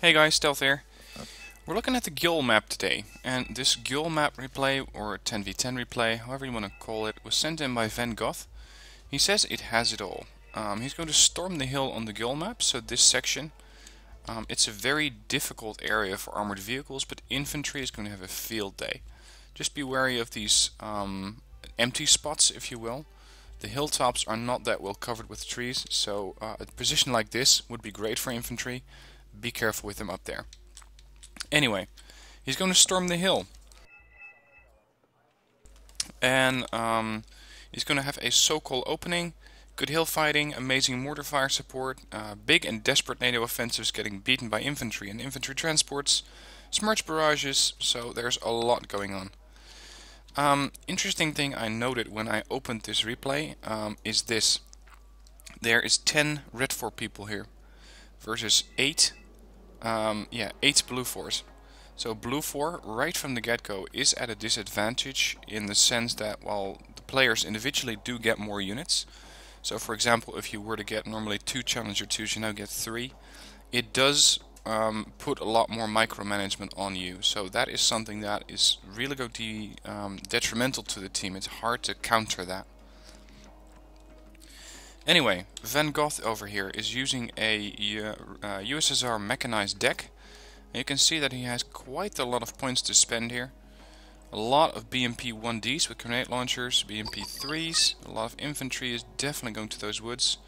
Hey guys, Stealth here. We're looking at the Gjoll map today, and this Gjoll map replay, or 10v10 replay, however you want to call it, was sent in by VanGoth. He says it has it all. He's going to storm the hill on the Gjoll map, so this section. It's a very difficult area for armored vehicles, but infantry is going to have a field day. Just be wary of these empty spots, if you will. The hilltops are not that well covered with trees, so a position like this would be great for infantry. Be careful with them up there. Anyway, he's going to storm the hill. And he's going to have a so-called opening, good hill fighting, amazing mortar fire support, big and desperate NATO offensives getting beaten by infantry and infantry transports, smirch barrages, so there's a lot going on. Interesting thing I noted when I opened this replay is this. There is 10 REDFOR people here versus 8 blue fours. So blue 4 right from the get-go is at a disadvantage in the sense that while the players individually do get more units, so for example if you were to get normally 2 Challenger 2s, you now get 3, it does put a lot more micromanagement on you. So that is something that is really going to be detrimental to the team. It's hard to counter that. Anyway, VanGoth over here is using a USSR Mechanized deck. And you can see that he has quite a lot of points to spend here. A lot of BMP 1Ds with grenade launchers, BMP 3s, a lot of infantry is definitely going to those woods.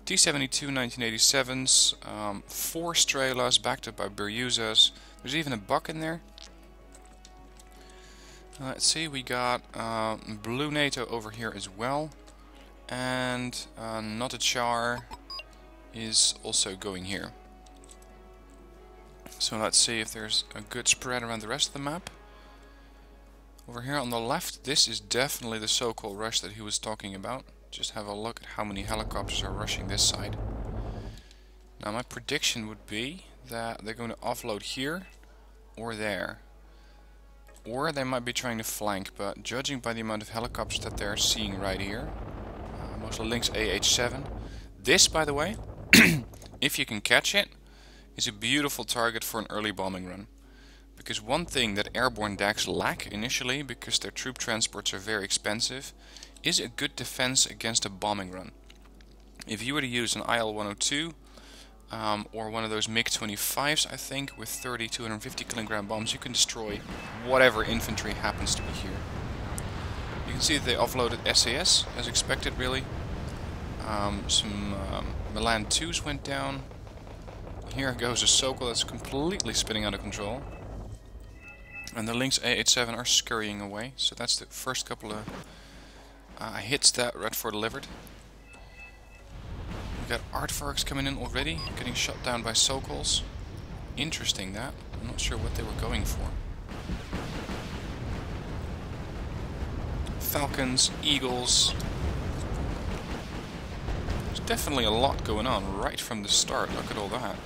T-72 1987s, 4 Strelas backed up by Beryuzas. There's even a buck in there. Let's see, we got blue NATO over here as well. And not a char is also going here. So let's see if there's a good spread around the rest of the map. Over here on the left, this is definitely the so-called rush that he was talking about. Just have a look at how many helicopters are rushing this side. Now my prediction would be that they're going to offload here or there. Or they might be trying to flank, but judging by the amount of helicopters that they're seeing right here, mostly Lynx AH7. This, by the way, if you can catch it, is a beautiful target for an early bombing run. Because one thing that airborne decks lack initially, because their troop transports are very expensive, is a good defense against a bombing run. If you were to use an IL-102 or one of those MiG-25s, I think, with 30 250 kilogram bombs, you can destroy whatever infantry happens to be here. You can see that they offloaded SAS, as expected really. Some Milan 2s went down. Here goes a Sokol that's completely spinning out of control. And the Lynx AH7 are scurrying away. So that's the first couple of hits that REDFOR delivered. We got Aardvarks coming in already, getting shot down by Sokols. Interesting that. I'm not sure what they were going for. Falcons, Eagles. There's definitely a lot going on right from the start. Look at all that.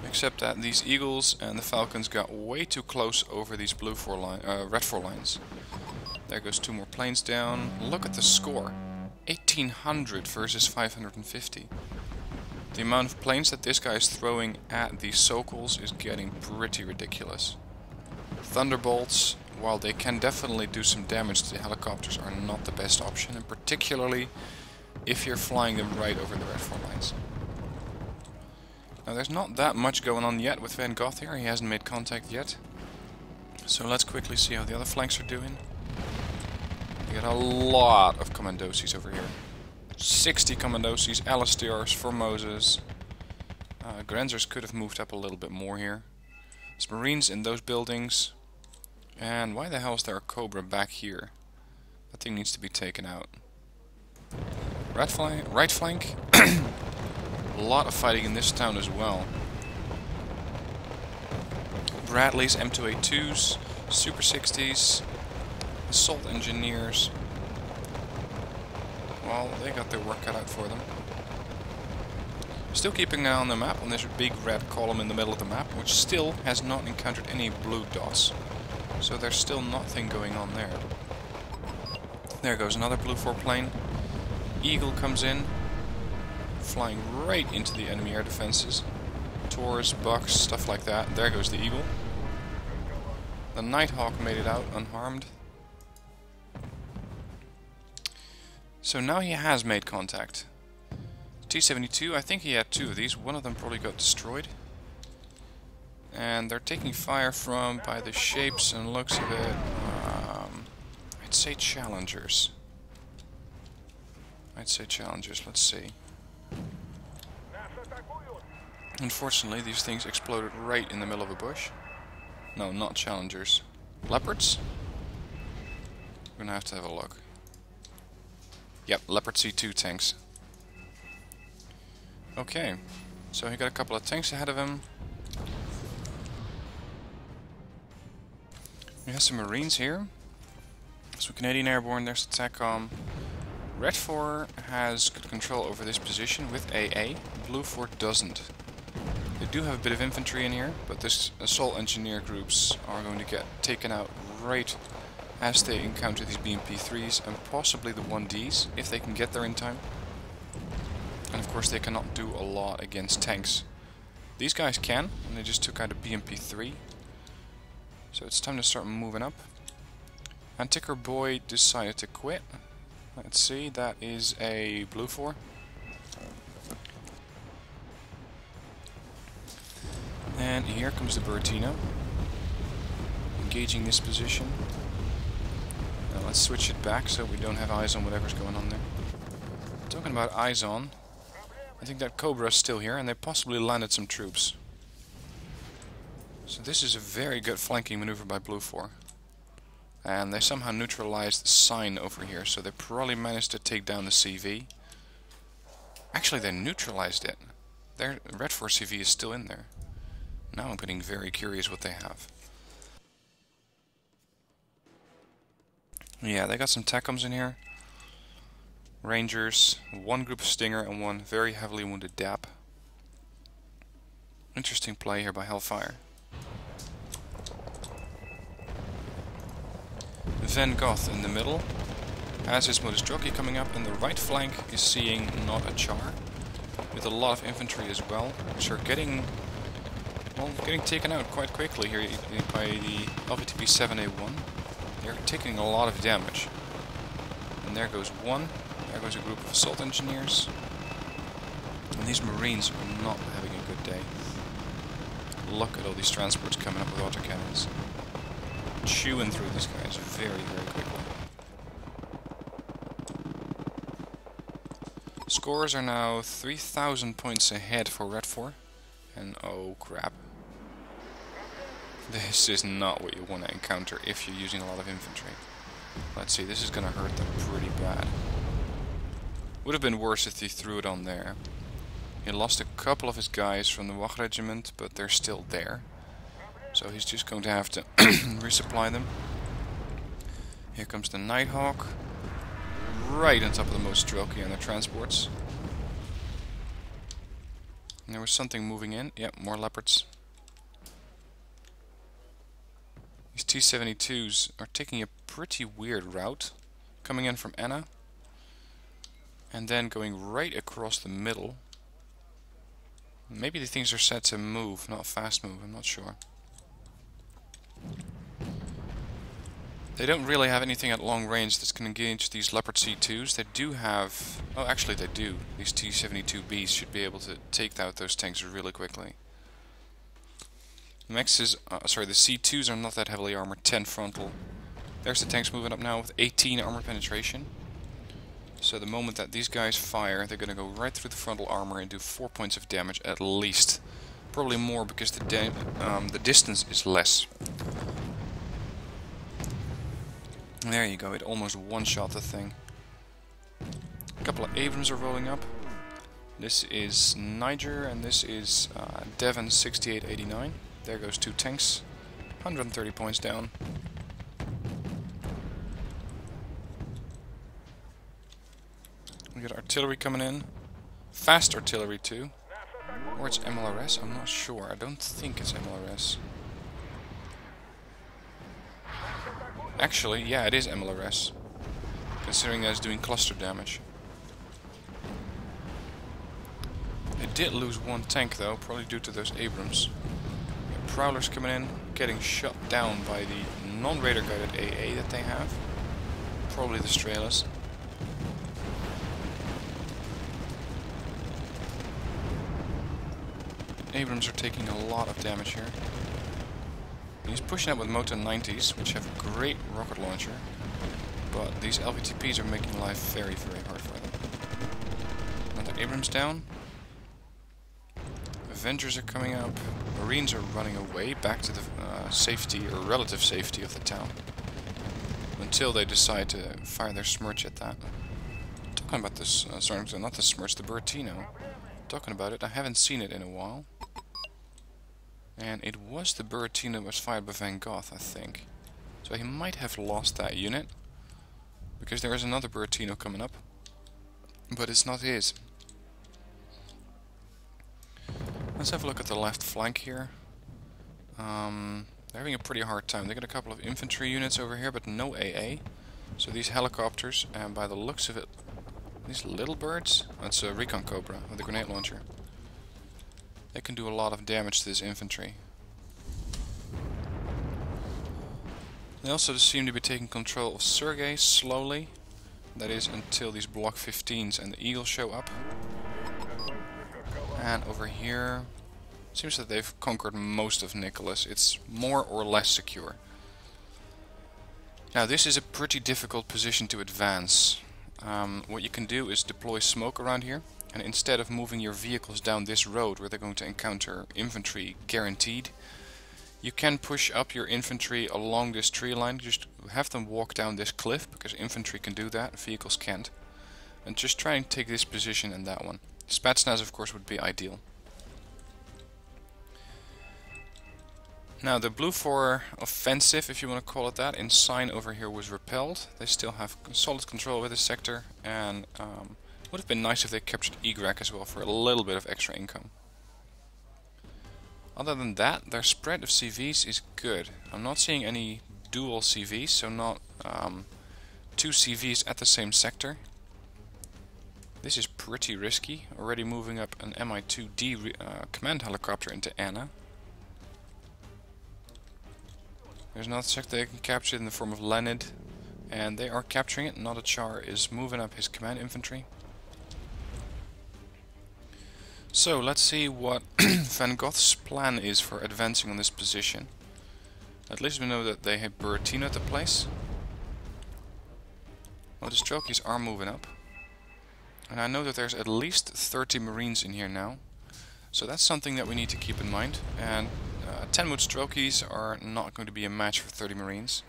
Except that these Eagles and the Falcons got way too close over these REDFOR lines. There goes 2 more planes down. Look at the score. 1800 versus 550. The amount of planes that this guy is throwing at these Sokols is getting pretty ridiculous. Thunderbolts, while they can definitely do some damage to the helicopters, are not the best option, and particularly if you're flying them right over the REDFOR lines. Now there's not that much going on yet with VanGoth here, he hasn't made contact yet. So let's quickly see how the other flanks are doing. We got a lot of Commandosis over here. 60 Commandosis, LSTRs, Formosas. Grenzers could have moved up a little bit more here. There's Marines in those buildings. And why the hell is there a Cobra back here? That thing needs to be taken out. Right flank. A lot of fighting in this town as well. Bradleys, M2A2s, Super 60s, Assault Engineers. Well, they got their work cut out for them. Still keeping an eye on the map, on this big red column in the middle of the map, which still has not encountered any blue dots. So there's still nothing going on there. There goes another blue 4 plane. Eagle comes in, flying right into the enemy air defenses. Tors, bucks, stuff like that. There goes the eagle. The Nighthawk made it out unharmed. So now he has made contact. T-72, I think he had two of these. One of them probably got destroyed. And they're taking fire from, by the shapes and looks of it, I'd say Challengers. Let's see. Unfortunately, these things exploded right in the middle of a bush. No, not Challengers. Leopards? We're gonna have to have a look. Yep, Leopard C2 tanks. Okay, so he got a couple of tanks ahead of him. We have some Marines here. So Canadian Airborne, there's the TACOM. REDFOR has good control over this position with AA. Blue 4 doesn't. They do have a bit of infantry in here, but this assault engineer groups are going to get taken out right as they encounter these BMP-3s and possibly the 1Ds, if they can get there in time. And of course they cannot do a lot against tanks. These guys can, and they just took out a BMP-3. So it's time to start moving up. Antiquer Boy decided to quit. Let's see, that is a Blue 4. And here comes the Buratino, engaging this position. Now let's switch it back so we don't have eyes on whatever's going on there. Talking about eyes on, I think that Cobra's still here and they possibly landed some troops. So this is a very good flanking maneuver by Blue 4. And they somehow neutralized the sign over here, so they probably managed to take down the CV. Actually, they neutralized it. Their REDFOR CV is still in there. Now I'm getting very curious what they have. Yeah, they got some TACOMs in here. Rangers, one group of Stinger and one very heavily wounded DAP. Interesting play here by Hellfire. VanGoth in the middle has his modus jockey coming up, and the right flank is seeing not a char, with a lot of infantry as well, which are getting taken out quite quickly here by the LVTB 7A1. They're taking a lot of damage. And there goes one, there goes a group of assault engineers. And these Marines are not having a good day. Look at all these transports coming up with autocannons. Chewing through these guys very, very quickly. Scores are now 3,000 points ahead for REDFOR. And oh crap. This is not what you want to encounter if you're using a lot of infantry. Let's see, this is going to hurt them pretty bad. Would have been worse if he threw it on there. He lost a couple of his guys from the Wach regiment, but they're still there. So he's just going to have to resupply them. Here comes the Nighthawk. Right on top of the most jockey and the transports. And there was something moving in. Yep, more leopards. These T-72s are taking a pretty weird route. Coming in from Anna. And then going right across the middle. Maybe the things are set to move, not fast move, I'm not sure. They don't really have anything at long range that's going to engage these Leopard C2s. They do have... oh, actually they do. These T-72Bs should be able to take out those tanks really quickly. Next is... sorry, the C2s are not that heavily armored. 10 frontal. There's the tanks moving up now with 18 armor penetration. So the moment that these guys fire, they're going to go right through the frontal armor and do 4 points of damage at least. Probably more because the distance is less. There you go, it almost one-shot the thing. A couple of Abrams are rolling up. This is Niger and this is Devon 6889. There goes 2 tanks. 130 points down. We got artillery coming in. Fast artillery too. Or it's MLRS, I'm not sure. I don't think it's MLRS. Actually, yeah, it is MLRS. Considering that it's doing cluster damage. They did lose one tank though, probably due to those Abrams. Prowlers coming in, getting shot down by the non-radar guided AA that they have. Probably the Stralas. Abrams are taking a lot of damage here. He's pushing up with Moto 90s, which have a great rocket launcher. But these LVTPs are making life very, very hard for them. Another Abrams down. Avengers are coming up. Marines are running away back to the safety or relative safety of the town. Until they decide to fire their Smirch at that. Talking about this, sorry, not the Smirch, the Buratino. Talking about it, I haven't seen it in a while. And it was the Buratino that was fired by VanGoth, I think. So he might have lost that unit. Because there is another Buratino coming up. But it's not his. Let's have a look at the left flank here. They're having a pretty hard time. They got a couple of infantry units over here, but no AA. So these helicopters, and by the looks of it, these little birds, that's a Recon Cobra with a grenade launcher. They can do a lot of damage to this infantry. They also seem to be taking control of Sergei slowly. That is until these Block 15s and the Eagle show up. And over here, seems that they've conquered most of Nicholas. It's more or less secure. Now this is a pretty difficult position to advance. What you can do is deploy smoke around here. And instead of moving your vehicles down this road where they're going to encounter infantry guaranteed, you can push up your infantry along this tree line. Just have them walk down this cliff, because infantry can do that, vehicles can't. And just try and take this position and that one. Spetsnaz, of course, would be ideal. Now the Blue 4 offensive, if you want to call it that, in Sign over here was repelled. They still have solid control over this sector, and would have been nice if they captured Egrak as well for a little bit of extra income. Other than that, their spread of CVs is good. I'm not seeing any dual CVs, so not two CVs at the same sector. This is pretty risky, already moving up an Mi-2D command helicopter into Anna. There's another sector they can capture in the form of Leonid, and they are capturing it. Nodachar is moving up his command infantry. So let's see what VanGoth's plan is for advancing on this position. At least we know that they have Buratino at the place. Well, the Strelkies are moving up. And I know that there's at least 30 Marines in here now. So that's something that we need to keep in mind. And 10 Mood Strelkies are not going to be a match for 30 Marines.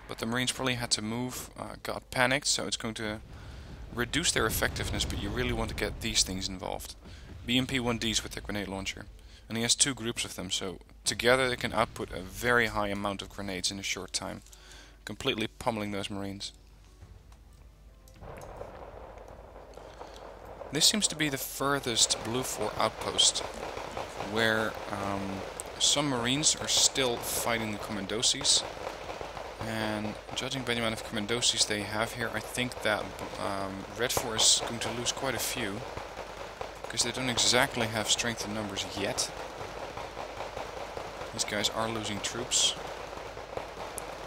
But the Marines probably had to move, got panicked, so it's going to reduce their effectiveness, but you really want to get these things involved. BMP-1Ds with their grenade launcher. And he has two groups of them, so together they can output a very high amount of grenades in a short time. Completely pummeling those Marines. This seems to be the furthest Blue 4 outpost, where some Marines are still fighting the Commandosis. And judging by the amount of Commandosis they have here, I think that REDFOR is going to lose quite a few. Because they don't exactly have strength in numbers yet. These guys are losing troops.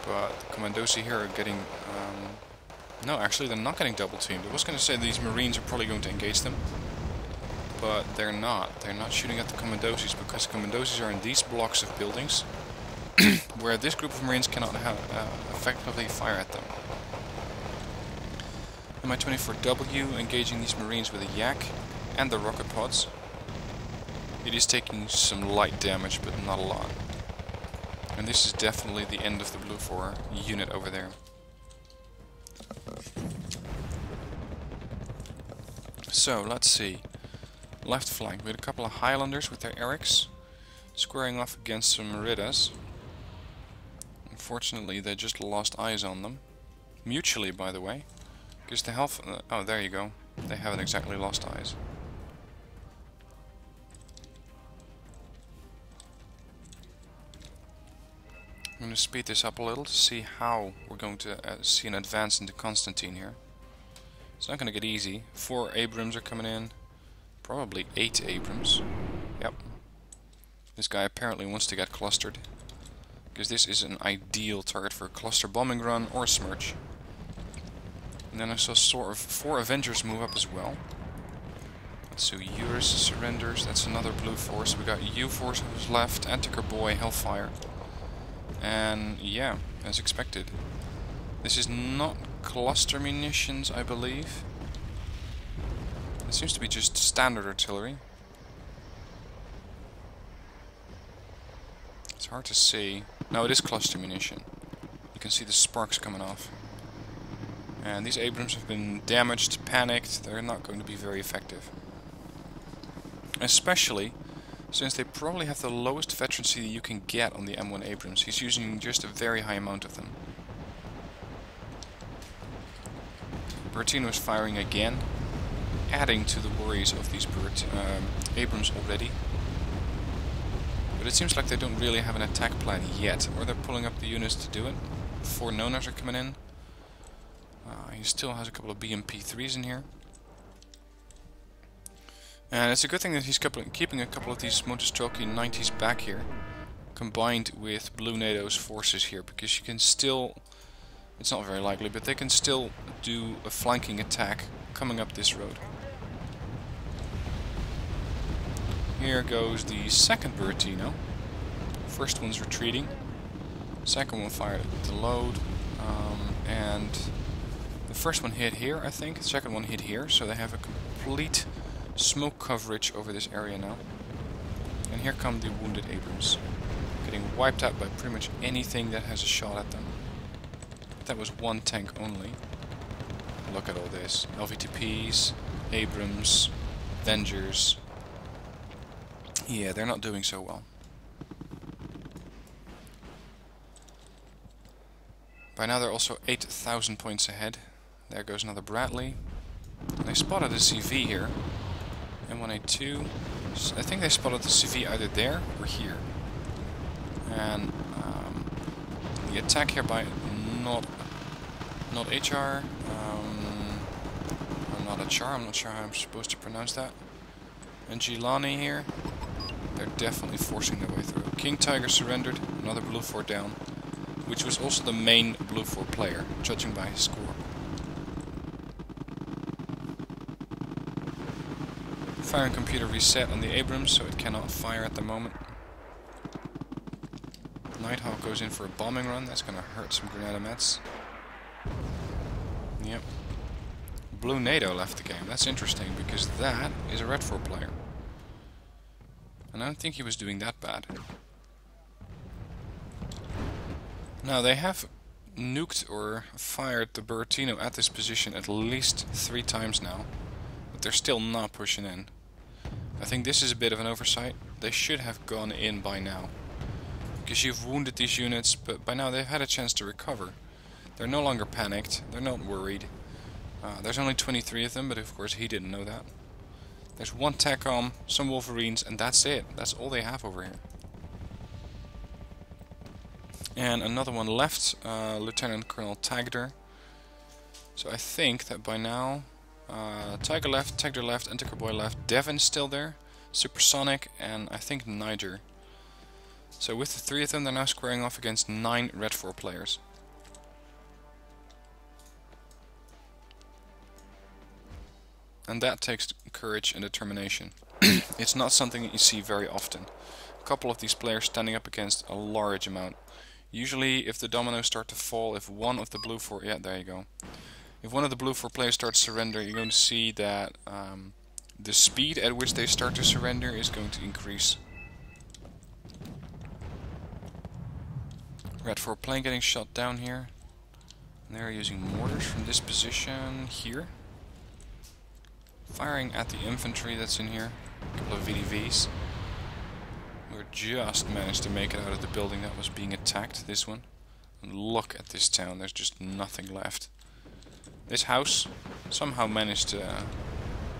But the Commandosi here are getting... no, actually they're not getting double teamed. I was going to say these Marines are probably going to engage them. But they're not. They're not shooting at the Commandosis, because the Commandosis are in these blocks of buildings. Where this group of Marines cannot effectively fire at them. Mi-24W engaging these Marines with a Yak. And the rocket pods. It is taking some light damage, but not a lot. And this is definitely the end of the Blue 4 unit over there. So, let's see. Left flank. We had a couple of Highlanders with their Erics squaring off against some Meridas. Unfortunately, they just lost eyes on them. Mutually, by the way. Because the health... oh, there you go. They haven't exactly lost eyes. I'm going to speed this up a little to see how we're going to see an advance into Constantine here. It's not going to get easy. 4 Abrams are coming in. Probably 8 Abrams. Yep. This guy apparently wants to get clustered, because this is an ideal target for a cluster bombing run or a smirch. And then I saw sort of 4 Avengers move up as well. So Eurus surrenders, that's another blue force. We got U force who's left, Antiker Boy, Hellfire. And yeah, as expected. This is not cluster munitions, I believe. It seems to be just standard artillery. It's hard to see. No, it is cluster munition. You can see the sparks coming off. And these Abrams have been damaged, panicked. They're not going to be very effective. Especially since they probably have the lowest veterancy you can get on the M1 Abrams. He's using just a very high amount of them. Bertino is firing again, adding to the worries of these Abrams already. But it seems like they don't really have an attack plan yet, or they're pulling up the units to do it. 4 Nonas are coming in. He still has a couple of BMP-3s in here. And it's a good thing that he's keeping a couple of these Motostrelki 90s back here, combined with Blue NATO's forces here, because you can still, it's not very likely, but they can still do a flanking attack coming up this road. Here goes the second Buratino. First one's retreating, second one fired at the load, and the first one hit here, I think, the second one hit here, so they have a complete smoke coverage over this area now. And here come the wounded Abrams, getting wiped out by pretty much anything that has a shot at them. That was 1 tank only. Look at all this. LVTPs, Abrams, Avengers. Yeah, they're not doing so well. By now they're also 8,000 points ahead. There goes another Bradley. They spotted a CV here. M1A2. I think they spotted the CV either there or here. And the attack here by not HR. Not HR. I'm not sure how I'm supposed to pronounce that. And Gilani here. They're definitely forcing their way through. King Tiger surrendered. Another Blue 4 down, which was also the main Blue 4 player, judging by his score. Firing computer reset on the Abrams, so it cannot fire at the moment. Nighthawk goes in for a bombing run. That's going to hurt some Grenada Mets. Yep. Blue NATO left the game. That's interesting, because that is a REDFOR player. And I don't think he was doing that bad. Now, they have nuked or fired the Buratino at this position at least 3 times now, but they're still not pushing in. I think this is a bit of an oversight. They should have gone in by now, because you've wounded these units, but by now they've had a chance to recover. They're no longer panicked, they're not worried. There's only 23 of them, but of course he didn't know that. There's 1 TACOM, some Wolverines, and that's it. That's all they have over here. And another one left, Lieutenant Colonel Tagder. So I think that by now, Tiger left, Tagder left, Antiker Boy left, Devin's still there, Supersonic, and I think Niger. So with the 3 of them, they're now squaring off against 9 REDFOR players. And that takes courage and determination. It's not something that you see very often. A couple of these players standing up against a large amount. Usually, if the dominoes start to fall, if one of the Blue 4... Yeah, there you go. If one of the Blue 4 players starts to surrender, you're going to see that the speed at which they start to surrender is going to increase. REDFOR plane getting shot down here. And they're using mortars from this position here. Firing at the infantry that's in here. A couple of VDVs. We just managed to make it out of the building that was being attacked, this one. And look at this town, there's just nothing left. This house somehow managed to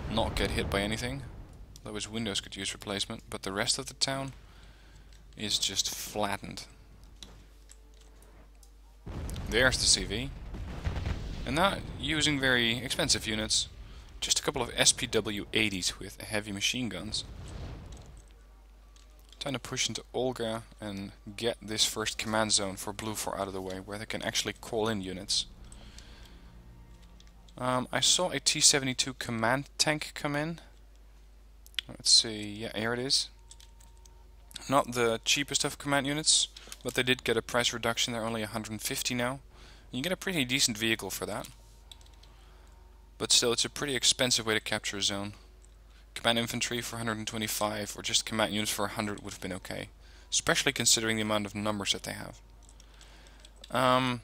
not get hit by anything, though its windows could use replacement, but the rest of the town is just flattened. There's the CV. And not using very expensive units. Just a couple of SPW-80s with heavy machine guns. Trying to push into Olga and get this first command zone for Blue 4 out of the way, where they can actually call in units. I saw a T-72 command tank come in. Let's see, yeah, here it is. Not the cheapest of command units, but they did get a price reduction. They're only 150 now. You get a pretty decent vehicle for that. But still, it's a pretty expensive way to capture a zone. Command infantry for 125, or just command units for 100 would have been okay. Especially considering the amount of numbers that they have. And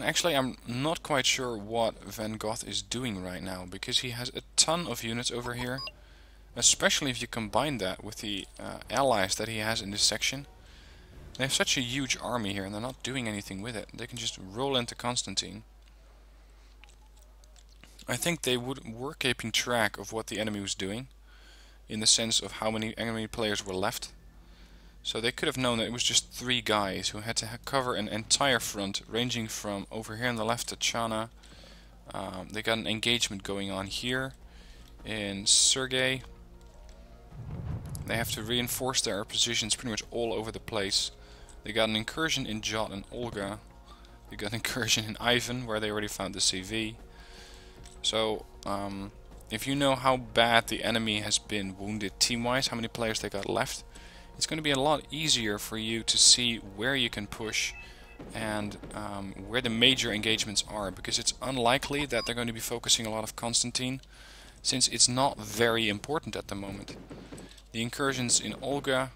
actually, I'm not quite sure what VanGoth is doing right now, because he has a ton of units over here. Especially if you combine that with the allies that he has in this section. They have such a huge army here, and they're not doing anything with it. They can just roll into Constantine. I think they were keeping track of what the enemy was doing, in the sense of how many enemy players were left. So they could have known that it was just 3 guys who had to cover an entire front, ranging from over here on the left to Chana. They got an engagement going on here in Sergei. They have to reinforce their positions pretty much all over the place. They got an incursion in Gjoll and Olga. They got an incursion in Ivan, where they already found the CV. So, if you know how bad the enemy has been wounded team-wise, how many players they got left, it's going to be a lot easier for you to see where you can push and where the major engagements are, because it's unlikely that they're going to be focusing a lot of Constantine, since it's not very important at the moment. The incursions in Olga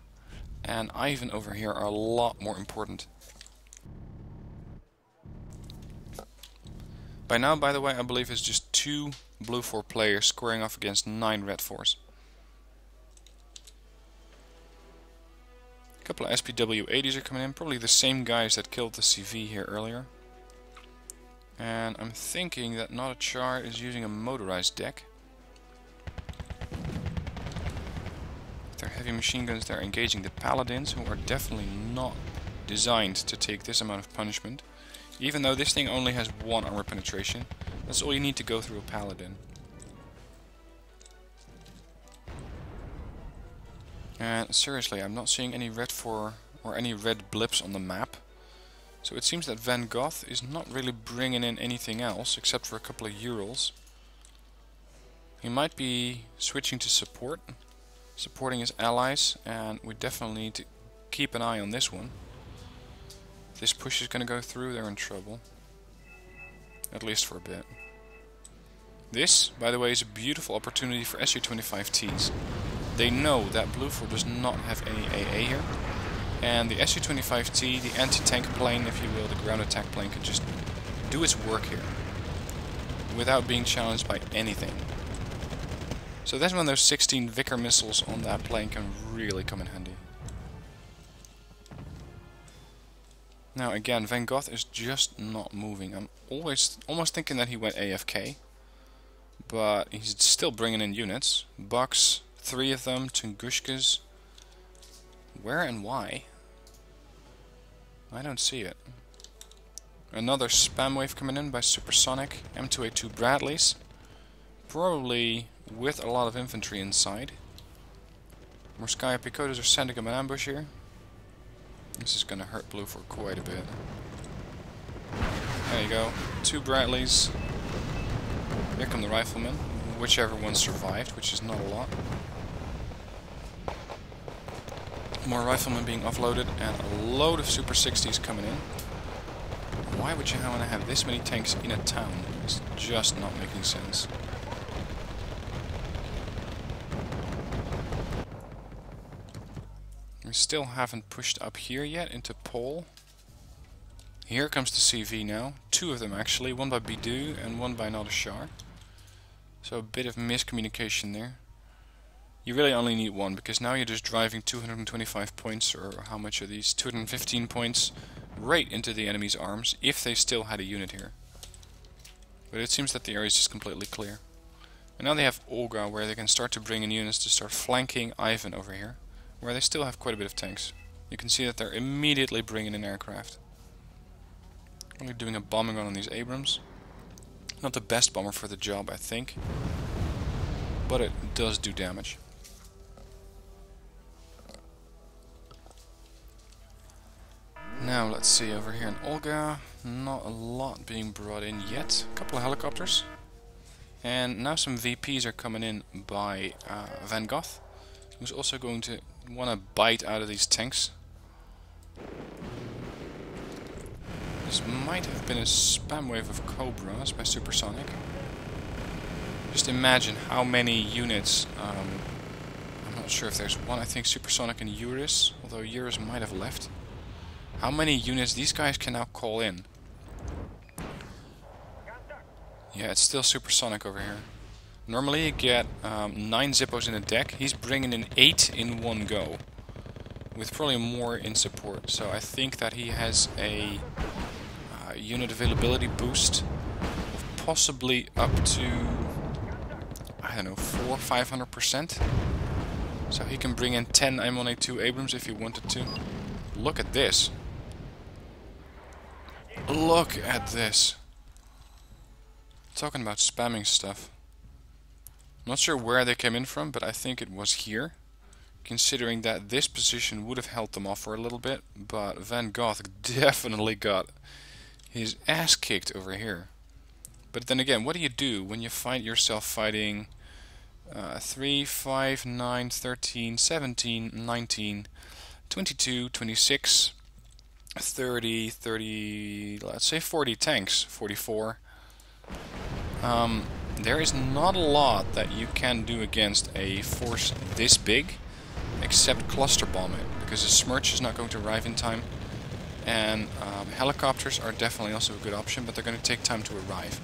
and Ivan over here are a lot more important. By now, by the way, I believe it's just 2 Blue 4 players squaring off against 9 Red 4s. A couple of SPW-80s are coming in, probably the same guys that killed the CV here earlier. And I'm thinking that Not a Char is using a motorized deck. With their heavy machine guns, they're engaging the Paladins, who are definitely not designed to take this amount of punishment. Even though this thing only has 1 armor penetration, that's all you need to go through a Paladin. And seriously, I'm not seeing any red 4 or any red blips on the map. So it seems that VanGoth is not really bringing in anything else, except for a couple of Urals. He might be switching to support, supporting his allies, and we definitely need to keep an eye on this one. If this push is going to go through, they're in trouble. At least for a bit. This, by the way, is a beautiful opportunity for Su-25Ts. They know that Blue 4 does not have any AA here, and the Su-25T, the anti-tank plane, if you will, the ground attack plane, can just do its work here without being challenged by anything. So that's when those 16 Vickers missiles on that plane can really come in handy. Now again, VanGoth is just not moving. I'm almost thinking that he went AFK, but he's still bringing in units. Bucks, 3 of them, Tungushkas. Where and why? I don't see it. Another spam wave coming in by Supersonic, M2A2 Bradleys. Probably with a lot of infantry inside. Morskaya Picotas are sending him an ambush here. This is gonna hurt Blue for quite a bit. There you go. 2 Bradleys. Here come the riflemen. Whichever one survived, which is not a lot. More riflemen being offloaded and a load of Super 60s coming in. Why would you want to have this many tanks in a town? It's just not making sense. We still haven't pushed up here yet into Pole. Here comes the CV now. 2 of them actually, one by Bidu and one by Not a Char. So a bit of miscommunication there. You really only need 1, because now you're just driving 225 points, or how much are these? 215 points right into the enemy's arms, if they still had a unit here. But it seems that the area is just completely clear. And now they have Olga, where they can start to bring in units to start flanking Ivan over here, where they still have quite a bit of tanks. You can see that they're immediately bringing in aircraft. Only doing a bombing run on these Abrams. Not the best bomber for the job, I think, but it does do damage. Now let's see, over here in Olga, not a lot being brought in yet. A couple of helicopters. And now some VPs are coming in by VanGoth, who's also going to want to bite out of these tanks. This might have been a spam wave of Cobras by Supersonic. Just imagine how many units, I'm not sure if there's one, I think Supersonic and Eurus, although Eurus might have left. How many units these guys can now call in. Yeah, it's still Supersonic over here. Normally you get 9 Zippos in a deck. He's bringing in 8 in one go, with probably more in support. So I think that he has a unit availability boost of possibly up to, I don't know, 400–500%. So he can bring in 10 M1A2 Abrams if he wanted to. Look at this. Look at this. Talking about spamming stuff. Not sure where they came in from, but I think it was here. Considering that this position would have held them off for a little bit, but VanGoth definitely got his ass kicked over here. But then again, what do you do when you find yourself fighting 3, 5, 9, 13, 17, 19, 22, 26, 30, let's say 40 tanks, 44. There is not a lot that you can do against a force this big, except cluster bomb it, because the Smirch is not going to arrive in time, and helicopters are definitely also a good option, but they're going to take time to arrive.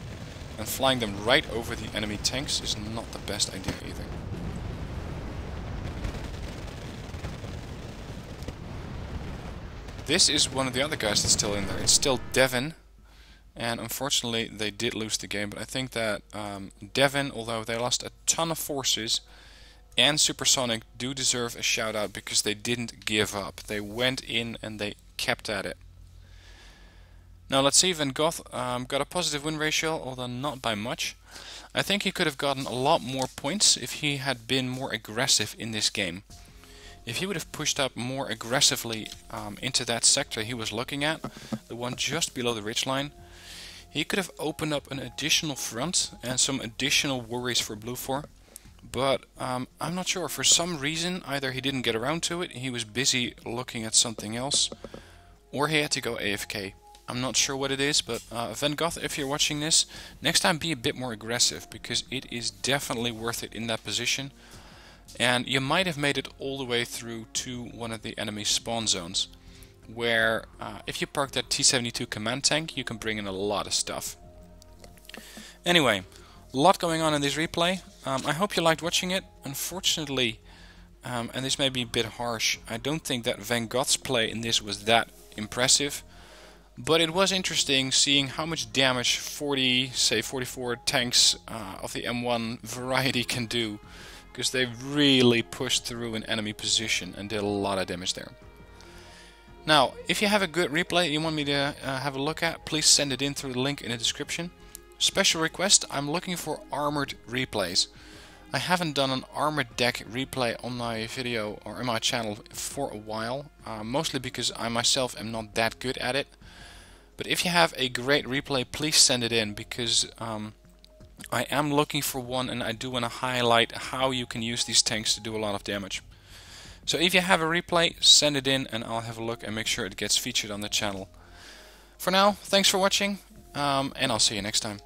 And flying them right over the enemy tanks is not the best idea either. This is one of the other guys that's still in there. It's still Devon, and unfortunately they did lose the game, but I think that Devon, although they lost a ton of forces, and Supersonic do deserve a shout out because they didn't give up. They went in and they kept at it. Now let's see, VanGoth got a positive win ratio, although not by much. I think he could have gotten a lot more points if he had been more aggressive in this game. If he would have pushed up more aggressively into that sector he was looking at, the one just below the ridgeline, he could have opened up an additional front and some additional worries for Blue 4. But I'm not sure. For some reason, either he didn't get around to it, he was busy looking at something else, or he had to go AFK. I'm not sure what it is, but VanGoth, if you're watching this, next time be a bit more aggressive, because it is definitely worth it in that position. And you might have made it all the way through to one of the enemy spawn zones, where if you park that T-72 command tank, you can bring in a lot of stuff. Anyway, a lot going on in this replay. I hope you liked watching it. Unfortunately, and this may be a bit harsh, I don't think that VanGoth's play in this was that impressive. But it was interesting seeing how much damage 44 tanks of the M1 variety can do, because they really pushed through an enemy position and did a lot of damage there. Now, if you have a good replay you want me to have a look at, please send it in through the link in the description. Special request, I'm looking for armored replays. I haven't done an armored deck replay on my video or on my channel for a while, mostly because I myself am not that good at it. But if you have a great replay, please send it in, because I am looking for one, and I do want to highlight how you can use these tanks to do a lot of damage. So if you have a replay, send it in and I'll have a look and make sure it gets featured on the channel. For now, thanks for watching, and I'll see you next time.